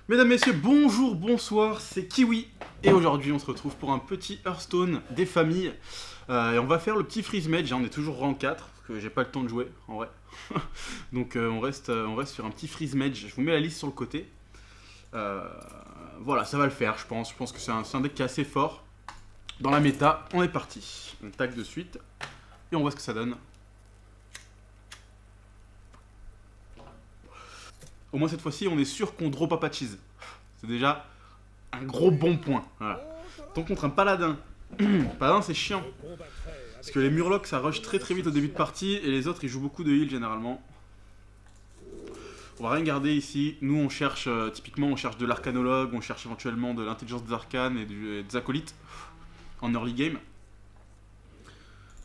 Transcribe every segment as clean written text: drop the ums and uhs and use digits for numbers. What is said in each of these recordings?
Mesdames, messieurs, bonjour, bonsoir, c'est Kiwi. Et aujourd'hui, on se retrouve pour un petit Hearthstone des familles. Et on va faire le petit freeze mage, hein, on est toujours rang 4, parce que j'ai pas le temps de jouer, en vrai. Donc on reste sur un petit freeze mage. Je vous mets la liste sur le côté. Voilà, ça va le faire, je pense. Je pense que c'est un deck qui est assez fort. Dans la méta, on est parti. On tac de suite, et on voit ce que ça donne. Au moins cette fois-ci, on est sûr qu'on drop pas Patches. C'est déjà un gros bon point. Voilà. Tant contre un paladin. Paladin, c'est chiant. Parce que les murlocs, ça rush très vite au début de partie. Et les autres, ils jouent beaucoup de heal généralement. On va rien garder ici. Nous, on cherche, typiquement, on cherche de l'arcanologue. On cherche éventuellement de l'intelligence des arcanes et des acolytes. En early game.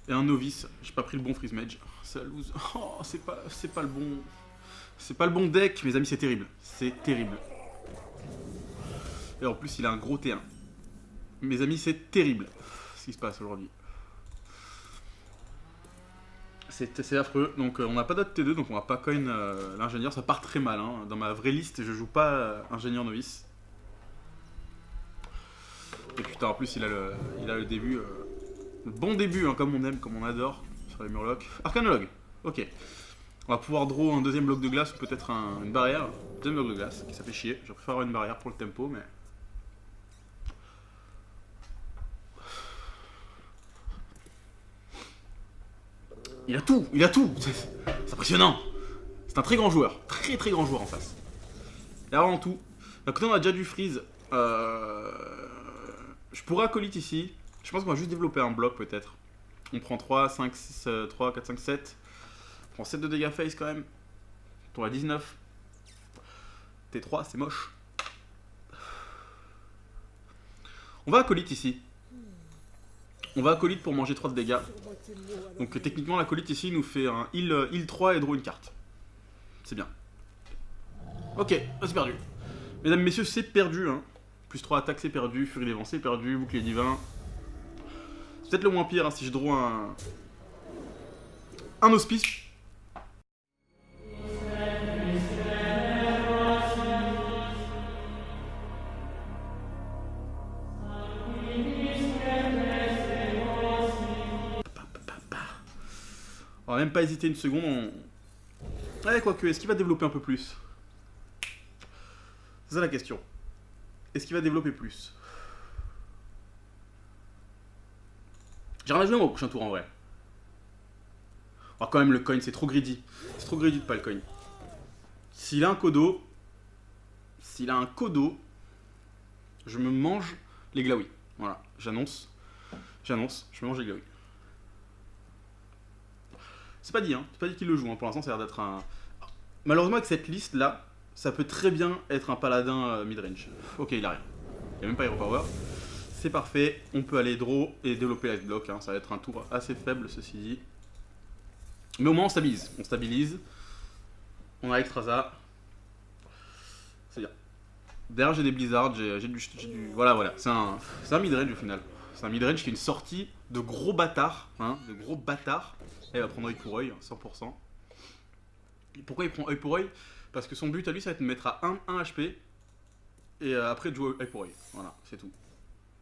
Et un novice. J'ai pas pris le bon freeze mage. Ça lose. Oh, c'est pas le bon... C'est pas le bon deck, mes amis, c'est terrible. C'est terrible. Et en plus, il a un gros T1. Mes amis, c'est terrible ce qui se passe aujourd'hui. C'est affreux. Donc, on n'a pas d'autre T2, donc on va pas coin l'ingénieur. Ça part très mal. Hein. Dans ma vraie liste, je joue pas ingénieur novice. Et putain, en plus, il a le début. Le bon début, hein, comme on aime, comme on adore sur les murlocs. Arcanologue. Ok. On va pouvoir draw un deuxième bloc de glace ou peut-être une barrière. Deuxième bloc de glace, qui ça fait chier. Je préfère avoir une barrière pour le tempo, mais... Il a tout, il a tout. C'est impressionnant. C'est un très grand joueur, très grand joueur en face. Il a vraiment tout. D'un côté, on a déjà du freeze. Je pourrais acolyte ici. Je pense qu'on va juste développer un bloc peut-être. On prend 3, 5, 6, 3, 4, 5, 7. On prend 7 de dégâts face quand même. On a 19. T3, c'est moche. On va acolyte ici. On va acolyte pour manger 3 de dégâts. Donc techniquement, l'acolyte ici nous fait un heal 3 et draw une carte. C'est bien. Ok, c'est perdu. Mesdames, messieurs, c'est perdu. Hein. Plus 3 attaques, c'est perdu. Furie des vents, c'est perdu. Bouclier divin. C'est peut-être le moins pire hein, si je draw un hospice. On va même pas hésiter une seconde. Ouais, quoique, est-ce qu'il va développer un peu plus? C'est ça la question. Est-ce qu'il va développer plus? J'ai rien à jouer moi au prochain tour en vrai. Oh, quand même, le coin, c'est trop greedy. C'est trop greedy de pas le coin. S'il a un Kodo, je me mange les glaouis. Voilà, j'annonce, je me mange les glaouis. C'est pas dit, hein. C'est pas dit qu'il le joue. Hein. Pour l'instant, ça a l'air d'être un... Malheureusement, avec cette liste-là, ça peut très bien être un paladin mid-range. Ok, il a rien. Il n'y a même pas Hero Power. C'est parfait. On peut aller draw et développer Life Block. Hein. Ça va être un tour assez faible, ceci dit. Mais au moins, on stabilise. On stabilise. On a Extraza. C'est bien. Derrière, j'ai des Blizzards. J'ai du... Voilà. C'est un mid-range au final. C'est un mid-range qui est une sortie de gros bâtards. Hein, de gros bâtards. Et il va prendre œil pour œil, 100%. Pourquoi il prend œil pour œil? Parce que son but à lui, ça va être de mettre à 1 HP. Et après de jouer œil pour œil. Voilà, c'est tout.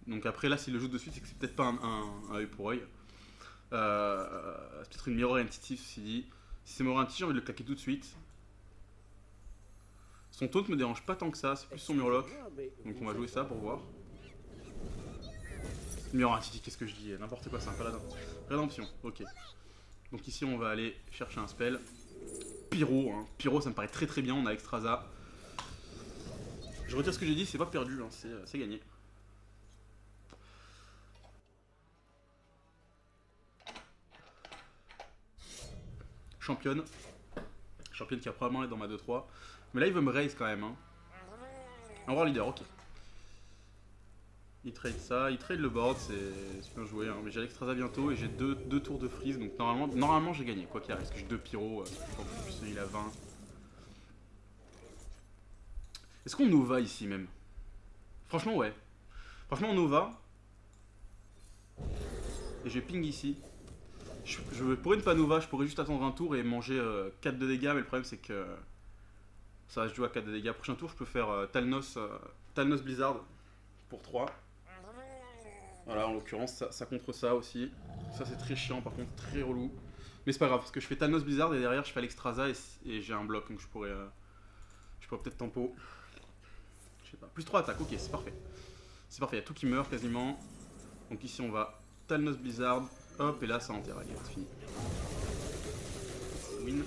Donc après, là, s'il le joue de suite, c'est que c'est peut-être pas un œil pour œil. C'est peut-être une Mirror Entity, ceci dit. Si c'est Mirror Entity, j'ai envie de le claquer tout de suite. Son taunt me dérange pas tant que ça, c'est plus son Murloc. Donc on va jouer ça pour voir. Mirror Entity, qu'est-ce que je dis? N'importe quoi, c'est un paladin. Rédemption, ok. Donc ici, on va aller chercher un spell. Pyro, hein. Pyro, ça me paraît très bien, on a Extraza. Je retire ce que j'ai dit, c'est pas perdu, hein. C'est gagné. Championne. Championne qui va probablement être dans ma 2-3. Mais là, il veut me raise quand même. Hein. Un War Leader, ok. Il trade ça, il trade le board, c'est bien joué. Hein. Mais j'ai l'Extraza bientôt et j'ai deux tours de freeze. Donc normalement j'ai gagné, quoi qu'il arrive. Parce que j'ai 2 pyros. En plus, il a 20. Est-ce qu'on Nova ici même? Franchement, ouais. Franchement, on Nova. Et je ping ici. Pour une Panova, je pourrais juste attendre un tour et manger 4 de dégâts, mais le problème c'est que Ça va se jouer à 4 de dégâts. Prochain tour, je peux faire Talnos Blizzard pour 3. Voilà, en l'occurrence, ça contre ça aussi. Ça, c'est très chiant, par contre, très relou. Mais c'est pas grave, parce que je fais Talnos Blizzard et derrière, je fais Alexstrasza et j'ai un bloc, donc je pourrais peut-être tempo. Je sais pas. Plus 3 attaques, ok, c'est parfait. C'est parfait, il y a tout qui meurt quasiment. Donc ici, on va Talnos Blizzard. Hop, et là, ça enterre. Allez, c'est fini. Win.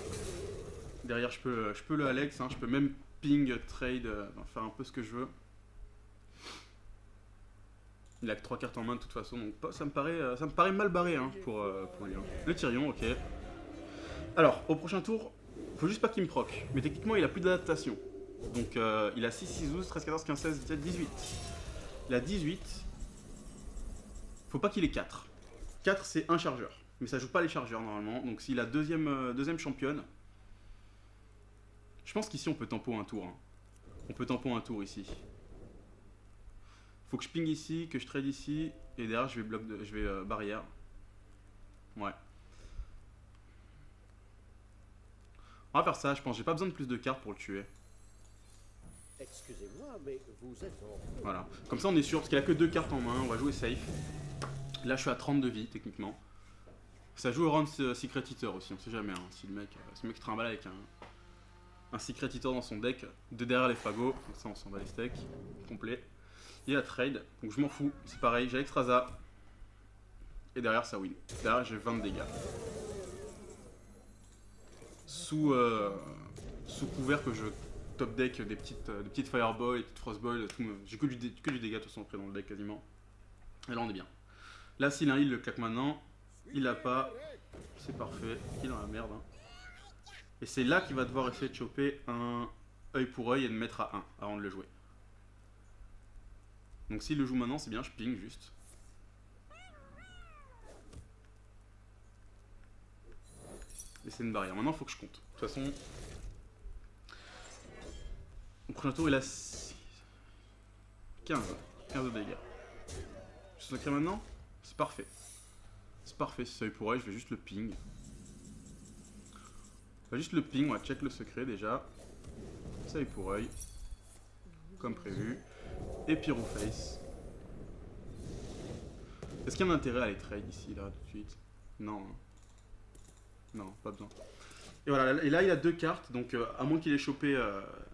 Derrière, je peux le Alex, hein, je peux même ping, trade, faire un peu ce que je veux. Il a que 3 cartes en main de toute façon, donc ça me paraît mal barré hein, pour lui. Hein. Le Tyrion, ok. Alors, au prochain tour, faut juste pas qu'il me proc. Mais techniquement, il a plus d'adaptation. Donc, il a 6, 6, 12, 13, 14, 15, 16, 17, 18. Il a 18. Faut pas qu'il ait 4. 4, c'est un chargeur. Mais ça joue pas les chargeurs normalement. Donc, s'il a deuxième championne, je pense qu'ici on peut tempo un tour. Hein. On peut tempo un tour ici. Faut que je ping ici, que je trade ici, et derrière je vais barrière. Ouais. On va faire ça, je pense. J'ai pas besoin de plus de cartes pour le tuer. Excusez-moi, mais vous êtes en... Voilà. Comme ça on est sûr, parce qu'il a que 2 cartes en main, on va jouer safe. Là je suis à 30 de vie techniquement. Ça joue au round Secret Eater aussi, on sait jamais. Hein, si le mec trimballe avec un Secret Eater dans son deck, de derrière les fagots, donc ça on s'en bat les steaks, complet. Il y a trade, donc je m'en fous, c'est pareil, j'ai Alexstrasza, et derrière ça win. Derrière j'ai 20 de dégâts. Sous couvert que je top deck des petites Fireball, des petites Frostball, j'ai que du dégât de toute façon après dans le deck quasiment. Et là on est bien. Là s'il a un heal, le claque maintenant, il l'a pas, c'est parfait, il est dans la merde. Hein. Et c'est là qu'il va devoir essayer de choper un œil pour œil et de mettre à 1 avant de le jouer. Donc s'il le joue maintenant, c'est bien, je ping juste. Et c'est une barrière. Maintenant, il faut que je compte. De toute façon, au prochain tour, il a 15 de dégâts. Je suis sacré maintenant. C'est parfait. C'est parfait, si ça œil pour œil, je vais juste le ping. On va juste le ping, on va check le secret déjà. Ça œil pour œil. Comme prévu. Et Pyro Face. Est-ce qu'il y a un intérêt à les trade ici, là, tout de suite? Non. Hein. Non, pas besoin. Et voilà, et là il a 2 cartes, donc à moins qu'il ait chopé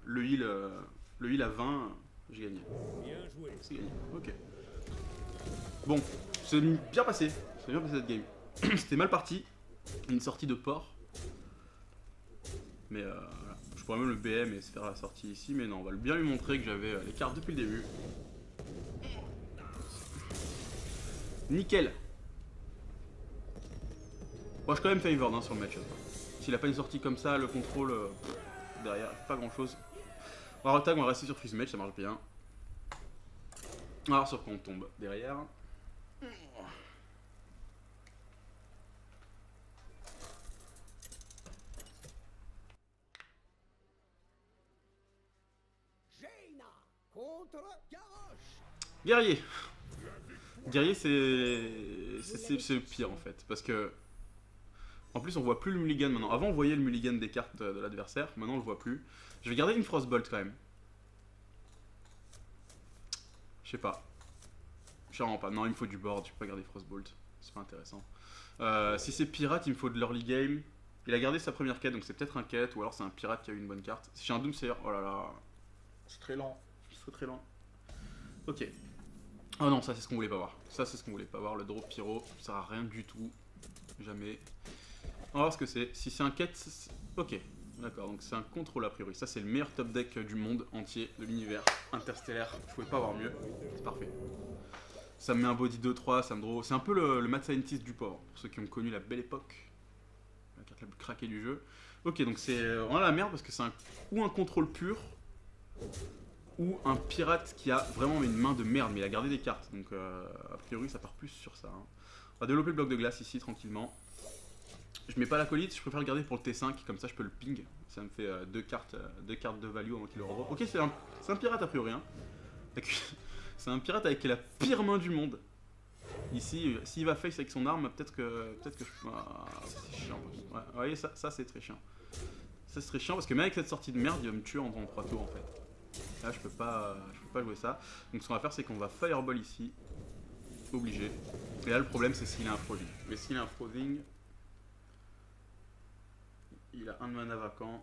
le heal à 20, j'ai gagné. Bien joué. C'est gagné, ok. Bon, c'est bien passé. C'est bien passé cette game. C'était mal parti. Une sortie de port. Mais voilà. Je pourrais même le BM et se faire la sortie ici, mais non, on va bien lui montrer que j'avais les cartes depuis le début. Nickel. Moi, je suis quand même favored hein, sur le match. S'il a pas une sortie comme ça, le contrôle derrière, pas grand chose. On va retag, on va rester sur freeze match, ça marche bien. On va voir sur quoi on tombe derrière. Jaina contre Garrosh. Guerrier. Guerrier, c'est le pire en fait. Parce que. En plus, on voit plus le mulligan maintenant. Avant, on voyait le mulligan des cartes de l'adversaire. Maintenant, on le voit plus. Je vais garder une Frostbolt quand même. Je sais pas. Je sais vraiment pas. Non, il me faut du board. Je peux pas garder Frostbolt. C'est pas intéressant. Si c'est pirate, il me faut de l'early game. Il a gardé sa première quête, donc c'est peut-être un quête. Ou alors c'est un pirate qui a eu une bonne carte. Si j'ai un Doomsayer, oh là là. C'est très lent. C'est très lent. Ok. Oh non, ça c'est ce qu'on voulait pas voir. Ça c'est ce qu'on voulait pas voir. Le drop pyro, ça sert à rien du tout. Jamais. On va voir ce que c'est. Si c'est un quête, ok. D'accord, donc c'est un contrôle a priori. Ça c'est le meilleur top deck du monde entier, de l'univers interstellaire. Je pouvais pas avoir mieux. C'est parfait. Ça me met un body 2-3, ça me draw. C'est un peu le Mad Scientist du pauvre, pour ceux qui ont connu la belle époque. La carte la plus craquée du jeu. Ok, donc c'est vraiment la merde parce que c'est ou un contrôle pur, ou un pirate qui a vraiment une main de merde, mais il a gardé des cartes. Donc a priori ça part plus sur ça. Hein. On va développer le bloc de glace ici tranquillement. Je mets pas l'acolyte, je préfère le garder pour le T5, comme ça je peux le ping. Ça me fait 2 cartes de value avant qu'il le revoie. Ok, c'est un pirate a priori. Hein. C'est un pirate avec la pire main du monde. Ici, s'il va face avec son arme, peut-être que je... Ah, c'est chiant. Ouais, vous voyez, ça c'est très chiant. Ça serait chiant parce que même avec cette sortie de merde, il va me tuer en 3 tours en fait. Là je peux pas jouer ça. Donc ce qu'on va faire c'est qu'on va Fireball ici. Obligé. Et là le problème c'est s'il a un Freezing. Mais s'il a un Freezing, il a un de mana vacant.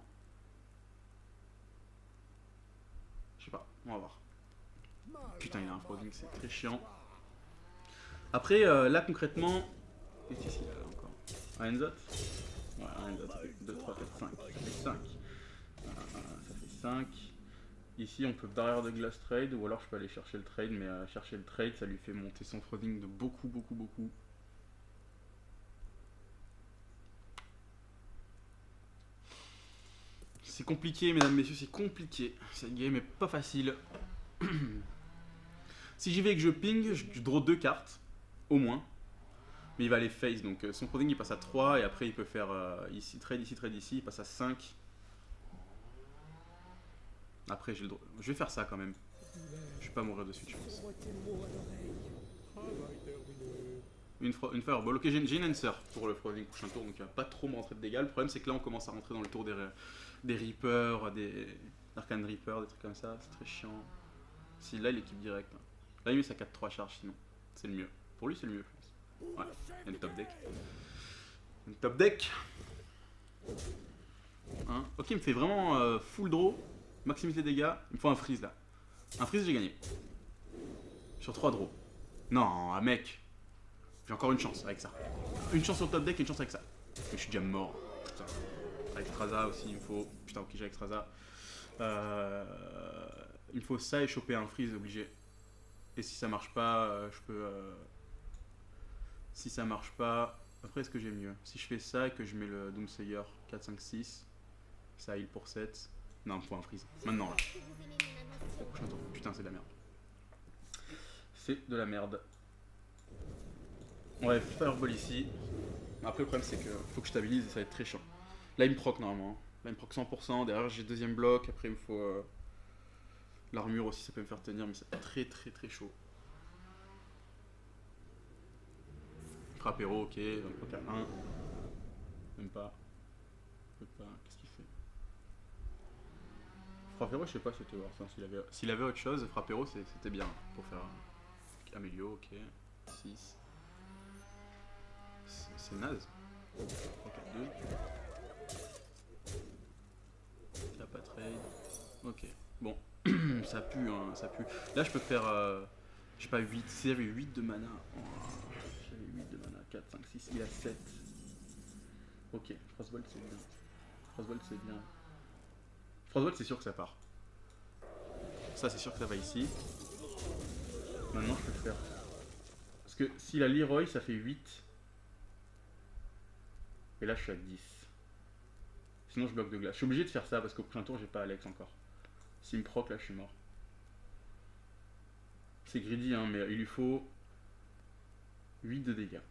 Je sais pas, on va voir. Putain il a un Freezing, c'est très chiant. Après là concrètement... Qu'est-ce qu'ici là encore? Un Enzot. Ouais, un Enzot, ça fait 2, 3, 4, 5. Ça fait 5. Ça fait 5. Ici on peut barrière de glace trade ou alors je peux aller chercher le trade, mais chercher le trade ça lui fait monter son freezing de beaucoup. C'est compliqué mesdames, messieurs, c'est compliqué. Cette game est pas facile. Si j'y vais et que je ping, je draw 2 cartes, au moins. Mais il va aller face, donc son freezing il passe à 3 et après il peut faire ici, trade ici, il passe à 5. Après, j'ai le droit. Je vais faire ça quand même. Je vais pas mourir de suite, je pense. Une Fireball. Ok, j'ai une Answer pour le Freezing prochain tour, donc il va pas trop me rentrer de dégâts. Le problème, c'est que là, on commence à rentrer dans le tour des Reapers, des Arcane Reapers, des trucs comme ça. C'est très chiant. Si là, il équipe direct. Là, il met sa 4-3 charge, sinon. C'est le mieux. Pour lui, c'est le mieux, je pense. Ouais, il y a une top deck. Une top deck. Hein, ok, il me fait vraiment full draw. Maximité dégâts, il me faut un freeze là. Un freeze, j'ai gagné. Sur 3 draws. Non, mec. J'ai encore une chance avec ça. Une chance sur top deck et une chance avec ça. Mais je suis déjà mort. Putain. Avec Straza aussi, il me faut. Putain, ok, j'ai avec Straza. Il me faut ça et choper un freeze obligé. Et si ça marche pas, je peux. Si ça marche pas. Après, est-ce que j'ai mieux? Si je fais ça et que je mets le Doomsayer 4, 5, 6, ça heal pour 7. Non, il me faut un freeze. Maintenant là. Au prochain tour. Putain, c'est de la merde. C'est de la merde. Ouais, Fireball ici. Après, le problème, c'est que faut que je stabilise et ça va être très chiant. Là, il me proc normalement. Là, il me proc 100%. Derrière, j'ai deuxième bloc. Après, il me faut l'armure aussi, ça peut me faire tenir, mais c'est très chaud. Frappero, ok. Donc, proc à 1. Même pas. Qu'est-ce qu'il fait? Frappero, je sais pas si c'était worth. S'il avait autre chose, Frappero c'était bien pour faire Amélio, ok. 6. C'est naze. 3, 4, 2. Il a pas trade. Ok. Bon. Ça pue, hein, ça pue. Là, je peux faire. Je sais pas, 8. Si j'avais 8 de mana. Oh, j'avais 8 de mana. 4, 5, 6. Il a 7. Ok. Frostbolt, c'est bien. Frostbolt, c'est bien. Frostbolt, c'est sûr que ça part. Ça, c'est sûr que ça va ici. Maintenant, je peux faire. Parce que s'il a Leroy, ça fait 8. Et là, je suis à 10. Sinon, je bloque de glace. Je suis obligé de faire ça parce qu'au prochain tour, j'ai pas Alex encore. S'il me proc, là, je suis mort. C'est greedy, hein, mais il lui faut 8 de dégâts.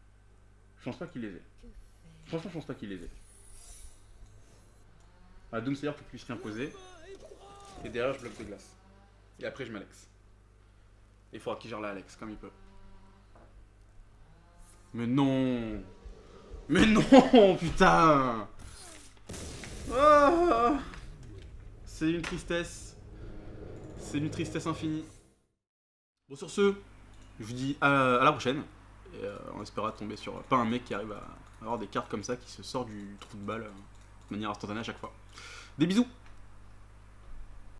Je pense pas qu'il les ait. Franchement, je pense pas qu'il les ait. Ah, Doomsayer pour qu'il puisse réimposer. Et derrière, je bloque de glace. Et après, je m'Alex. Il faudra qu'il gère la Alex, comme il peut. Mais non! Mais non, putain! Ah, c'est une tristesse. C'est une tristesse infinie. Bon, sur ce, je vous dis à la prochaine. Et on espérera tomber sur pas un mec qui arrive à avoir des cartes comme ça qui se sort du trou de balle de manière instantanée à chaque fois. Des bisous!